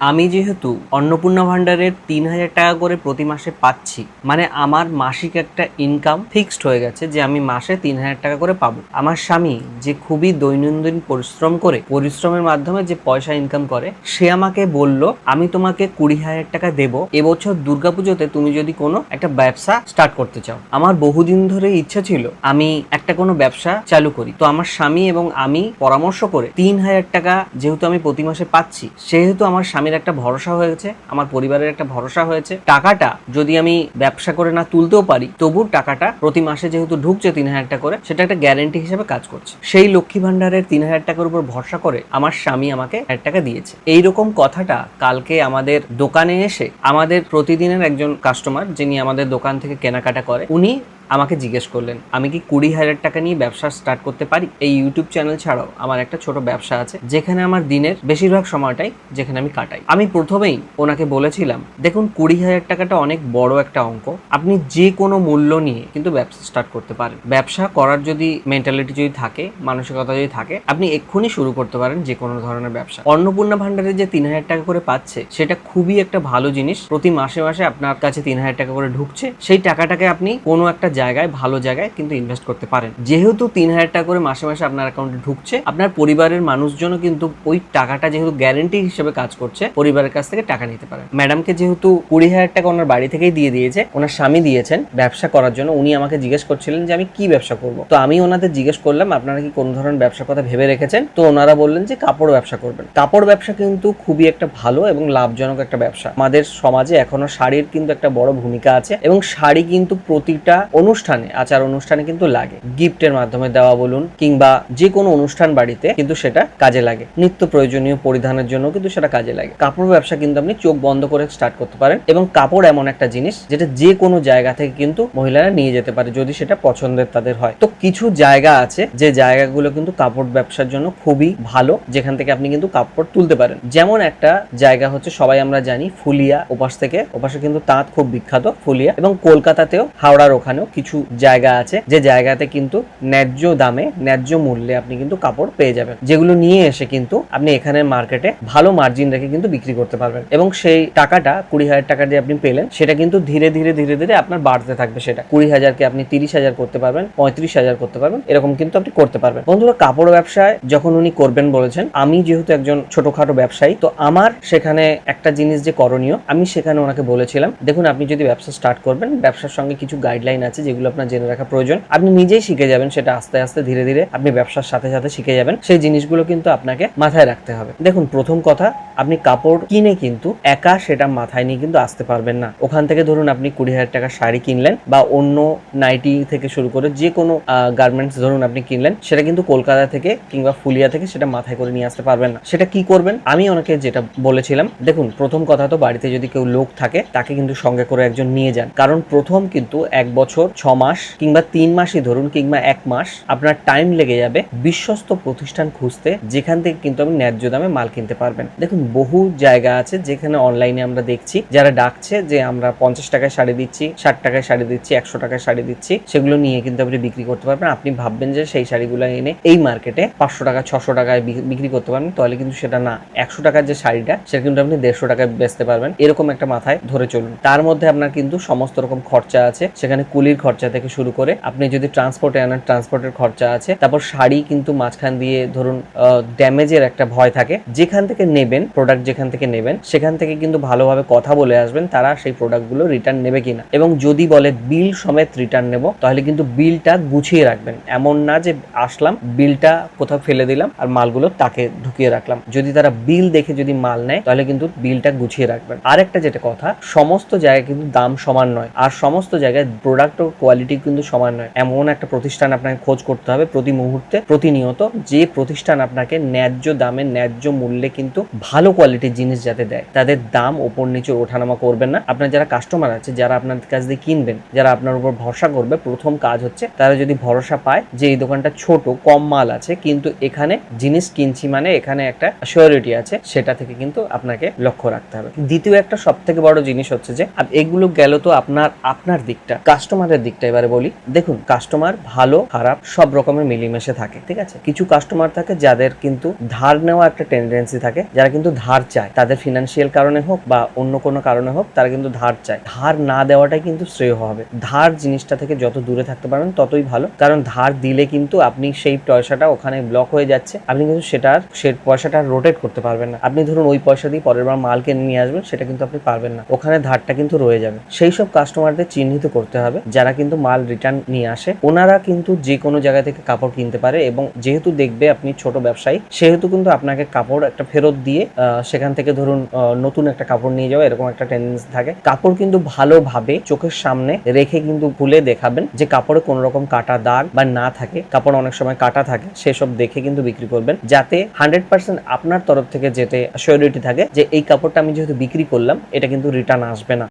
আমি যেহেতু অন্নপূর্ণা ভান্ডারের ৩,০০০ টাকা করে প্রতি মাসে পাচ্ছি, মানে আমার মাসিক একটা ইনকাম ফিক্সড হয়ে গেছে যে আমি মাসে ৩,০০০ টাকা করে পাবো। আমার স্বামী যে খুবই দৈনন্দিন পরিশ্রম করে, পরিশ্রমের মাধ্যমে যে পয়সা ইনকাম করে, সে আমাকে বলল আমি তোমাকে ২০,০০০ টাকা দেবো এবছর দুর্গাপুজোতে তুমি যদি কোনো একটা ব্যবসা স্টার্ট করতে চাও। আমার বহুদিন ধরে ইচ্ছা ছিল আমি একটা কোনো ব্যবসা চালু করি। তো আমার স্বামী এবং আমি পরামর্শ করে ৩,০০০ টাকা যেহেতু আমি প্রতি মাসে পাচ্ছি, সেহেতু আমার স্বামীর একটা ভরসা হয়েছে, আমার পরিবারের একটা ভরসা হয়েছে। টাকাটা যদি আমি ব্যবসা করে না তুলতেও পারি, তবু টাকাটা প্রতি মাসে যেহেতু ঢুকছে ৩,০০০ টাকা করে, সেটা একটা গ্যারেন্টি হিসেবে কাজ করছে। সেই লক্ষ্মী ভান্ডারের ৩,০০০ টাকার উপর ভরসা করে আমার স্বামী আমাকে ১,০০০ টাকা দিয়েছে। এইরকম কথাটা কালকে আমাদের দোকানে এসে আমাদের প্রতিদিনের একজন কাস্টমার, যিনি আমাদের দোকান থেকে কেনাকাটা করে, উনি আমাকে জিজ্ঞেস করলেন আমি কি ২০,০০০ টাকা নিয়ে ব্যবসা স্টার্ট করতে পারি। এই ইউটিউব চ্যানেল ছাড়াও আমার একটা ছোট ব্যবসা আছে, যেখানে আমার দিনের বেশিরভাগ সময়টাই যেখানে আমি কাটাই। আমি প্রথমেই ওনাকে বলেছিলাম, দেখুন ২০,০০০ টাকাটা অনেক বড় একটা অঙ্ক, আপনি যে কোনো মূল্য নিয়ে কিন্তু ব্যবসা স্টার্ট করতে পারেন। ব্যবসা করার যদি মেন্টালিটি যদি থাকে, মানসিকতা যদি থাকে, আপনি এক্ষুনি শুরু করতে পারেন যে কোনো ধরনের ব্যবসা। অন্নপূর্ণা ভান্ডারে যে ৩,০০০ টাকা করে পাচ্ছে, সেটা খুবই একটা ভালো জিনিস। প্রতি মাসে মাসে আপনার কাছে ৩,০০০ টাকা করে ঢুকছে, সেই টাকাটাকে আপনি কোনো একটা জায়গায়, ভালো জায়গায় কিন্তু ইনভেস্ট করতে পারেন। যেহেতু ৩,০০০ টাকা করে মাসে মাসে আপনার অ্যাকাউন্টে ঢুকছে, আপনার পরিবারের মানুষজনও কিন্তু ওই টাকাটা যেহেতু গ্যারেন্টি হিসেবে কাজ করছে, পরিবারের কাছ থেকে টাকা নিতে পারেন। ম্যাডামকে যেহেতু ২০,০০০ টাকা ওনার বাড়ি থেকেই দিয়ে দিয়েছে, ওনার স্বামী দিয়েছেন ব্যবসা করার জন্য। উনি আমাকে জিজ্ঞেস করছিলেন যে আমি কি ব্যবসা করব। তো আমি ওনাদের জিজ্ঞেস করলাম আপনারা কি কোন ধরনের ব্যবসার কথা ভেবে রেখেছেন। তো ওনারা বললেন যে কাপড় ব্যবসা করবেন। কাপড় ব্যবসা কিন্তু খুবই একটা ভালো এবং লাভজনক একটা ব্যবসা। আমাদের সমাজে এখনো শাড়ির কিন্তু একটা বড় ভূমিকা আছে, এবং শাড়ি কিন্তু প্রতিটা অনুষ্ঠানে, আচার অনুষ্ঠানে কিন্তু লাগে। গিফটের মাধ্যমে দেওয়া বলুন, কিংবা যে কোনো অনুষ্ঠান বাড়িতে কিন্তু সেটা কাজে লাগে। নিত্য প্রয়োজনীয় পরিধানের জন্য কিন্তু সেটা কাজে লাগে। কাপড় ব্যবসা কিন্তু আপনি চোখ বন্ধ করে স্টার্ট করতে পারেন, এবং কাপড় এমন একটা জিনিস যেটা যে কোনো জায়গা থেকে কিন্তু মহিলারা নিয়ে যেতে পারে যদি সেটা পছন্দের তাদের হয়। তো কিছু জায়গা আছে যে জায়গাগুলো কিন্তু কাপড় ব্যবসার জন্য খুবই ভালো, যেখান থেকে আপনি কিন্তু কাপড় তুলতে পারেন। যেমন একটা জায়গা হচ্ছে, সবাই আমরা জানি, ফুলিয়া। ওপাশে কিন্তু তাঁত খুব বিখ্যাত, ফুলিয়া। এবং কলকাতাতেও, হাওড়ার ওখানেও কিছু জায়গা আছে যে জায়গাতে কিন্তু ন্যায্য দামে, ন্যায্য মূল্যে আপনি কিন্তু কাপড় পেয়ে যাবেন, যেগুলো নিয়ে এসে কিন্তু আপনি এখানের মার্কেটে ভালো মার্জিন রেখে কিন্তু বিক্রি করতে পারবেন। এবং সেই টাকাটা ২০,০০০ টাকা দিয়ে আপনি পেলেন, সেটা কিন্তু ধীরে ধীরে ধীরে ধীরে আপনার বাড়তে থাকবে। সেটা ২০,০০০কে আপনি ৩০,০০০ করতে পারবেন, ৩৫,০০০ করতে পারবেন, এরকম কিন্তু আপনি করতে পারবেন। বন্ধুরা, কাপড় ব্যবসায় যখন উনি করবেন বলেছেন, আমি যেহেতু একজন ছোটখাটো ব্যবসায়ী, তো আমার সেখানে একটা জিনিস যে করণীয়, আমি সেখানে ওনাকে বলেছিলাম, দেখুন আপনি যদি ব্যবসা স্টার্ট করবেন, ব্যবসার সঙ্গে কিছু গাইডলাইন আছে যেগুলো আপনার জেনে রাখা প্রয়োজন। আপনি নিজেই শিখে যাবেন, সেটা আস্তে আস্তে ধীরে ধীরে আপনি ব্যবসার সাথে সাথে শিখে যাবেন। সেই জিনিসগুলো কিন্তু আপনাকে মাথায় রাখতে হবে। দেখুন, প্রথম কথা, আপনি কাপড় কিনে কিন্তু একা সেটা মাথায় নিয়ে কিন্তু আসতে পারবেন না। ওখান থেকে ধরুন আপনি ২০,০০০ টাকার শাড়ি কিনলেন, বা অন্য নাইটি থেকে শুরু করে যে কোনো গার্মেন্টস ধরুন আপনি কিনলেন, সেটা কিন্তু কলকাতা থেকে কিংবা ফুলিয়া থেকে সেটা মাথায় করে নিয়ে আসতে পারবেন না। সেটা কি করবেন, আমি অনেকে যেটা বলেছিলাম, দেখুন প্রথম কথা তো বাড়িতে যদি কেউ লোক থাকে, তাকে কিন্তু সঙ্গে করে একজন নিয়ে যান। কারণ প্রথম কিন্তু ১ বছর ৬ মাস কিংবা ৩ মাসই ধরুন, কিংবা ১ মাস আপনার টাইম লেগে যাবে বিশ্বস্ত প্রতিষ্ঠান খুঁজতে, যেখান থেকে কিন্তু আপনি ন্যায্য দামে মাল কিনতে পারবেন। দেখুন, বহু জায়গা আছে যেখানে অনলাইনে আমরা দেখছি যারা ডাকছে যে আমরা ৫০ টাকায় শাড়ি দিচ্ছি, ৬০ টাকায় শাড়ি দিচ্ছি, ১০০ টাকায় শাড়ি দিচ্ছি, সেগুলো নিয়ে কিন্তু আপনি বিক্রি করতে পারবেন। আপনি ভাববেন যে সেই শাড়িগুলো এনে এই মার্কেটে ৫০০ টাকা ৬০০ টাকায় বিক্রি করতে পারবেন, তাহলে কিন্তু সেটা না। ১০০ টাকার যে শাড়িটা, সেটা কিন্তু আপনি ১৫০ টাকায় বেচতে পারবেন, এরকম একটা মাথায় ধরে চলুন। তার মধ্যে আপনার কিন্তু সমস্ত রকম খরচা আছে, সেখানে কুলির খরচা থেকে শুরু করে আপনি যদি ট্রান্সপোর্টে আনেন, ট্রান্সপোর্টের খরচা আছে। তারপর শাড়ি কিন্তু মাঝখান দিয়ে ধরুন ড্যামেজের একটা ভয় থাকে। যেখান থেকে নেবেন প্রোডাক্ট, যেখান থেকে নেবেন সেখান থেকে কিন্তু ভালোভাবে কথা বলে আসবেন তারা সেই প্রোডাক্টগুলো রিটার্ন নেবে কিনা। এবং যদি বলে বিল সমেত রিটার্ন নেব, তাহলে কিন্তু বিলটা গুছিয়ে রাখবেন। এমন না যে আসলাম, বিলটা কোথাও ফেলে দিলাম আর মালগুলো তাকে ঢুকিয়ে রাখলাম। যদি তারা বিল দেখে যদি মাল নেয়, তাহলে কিন্তু বিলটা গুছিয়ে রাখবেন। আরেকটা যেটা কথা, সমস্ত জায়গায় কিন্তু দাম সমান নয়, আর সমস্ত জায়গায় প্রোডাক্ট ও কোয়ালিটি কিন্তু সমান নয়। এমন একটা প্রতিষ্ঠান আপনাকে খোঁজ করতে হবে প্রতি মুহূর্তে, প্রতিনিয়ত, যে প্রতিষ্ঠান আপনাকে ন্যায্য দামে, ন্যায্য মূল্যে কিন্তু ভালো কোয়ালিটির জিনিস যাতে দেয়। তাদের দাম ওপর নিচে ওঠানামা করবেন না। আপনার যারা কাস্টমার আছে, যারা আপনার কাছ দিয়ে কিনবেন, যারা আপনার উপর ভরসা করবে, প্রথম কাজ হচ্ছে তারা যদি ভরসা পায় যে এই দোকানটা ছোট, কম মাল আছে, কিন্তু এখানে জিনিস কিনছি মানে এখানে একটা সিওরিটি আছে, সেটা থেকে কিন্তু আপনাকে লক্ষ্য রাখতে হবে। দ্বিতীয় একটা সব থেকে বড় জিনিস হচ্ছে যে, এগুলো গেল তো আপনার দিকটা, কাস্টমারের কাস্টমারের দিকটা এবারে বলি। দেখুন, কাস্টমার ভালো খারাপ সব রকমের মিলিমিশে থাকে, ঠিক আছে। কিছু কাস্টমার থাকে যাদের কিন্তু ধার নেওয়া একটা টেন্ডেন্সি থাকে, যারা কিন্তু ধার চায়, তাদের ফিনান্সিয়াল কারণে হোক বা অন্য কোনো কারণে হোক, তারা কিন্তু ধার চায়। ধার না দেওয়াটাই কিন্তু শ্রেয় হবে। ধার জিনিসটা থেকে যত দূরে থাকতে পারবেন ততই ভালো, কারণ ধার দিলে কিন্তু আপনি সেই পয়সাটা ওখানে ব্লক হয়ে যাচ্ছে, আপনি কিন্তু সে পয়সাটা রোটেট করতে পারবেন না। আপনি ধরুন ওই পয়সা দিয়ে পরের বার মাল কিনে নিয়ে আসবেন, সেটা কিন্তু আপনি পারবেন না, ওখানে ধারটা কিন্তু রয়ে যাবে। সেই সব কাস্টমারদের চিহ্নিত করতে হবে যারা কিন্তু মাল রিটার্ন নিয়ে আসে। ওনারা কিন্তু যে কোনো জায়গা থেকে কাপড় কিনতে পারে, এবং যেহেতু দেখবে আপনি ছোট ব্যবসায়ী, সেহেতু কিন্তু আপনাকে কাপড় একটা ফেরত দিয়ে সেখান থেকে ধরুন নতুন একটা কাপড় নিয়ে যাওয়া, এরকম একটা টেন্ডেন্সি থাকে। কাপড় কিন্তু ভালোভাবে চোখের সামনে রেখে কিন্তু খুলে দেখাবেন যে কাপড়ে কোনো রকম কাটা দাগ বা না থাকে। কাপড় অনেক সময় কাটা থাকে, সেসব দেখে কিন্তু বিক্রি করবেন, যাতে 100% আপনার তরফ থেকে যেতে সিওরিটি থাকে যে এই কাপড়টা আমি যেহেতু বিক্রি করলাম, এটা কিন্তু রিটার্ন আসবে না।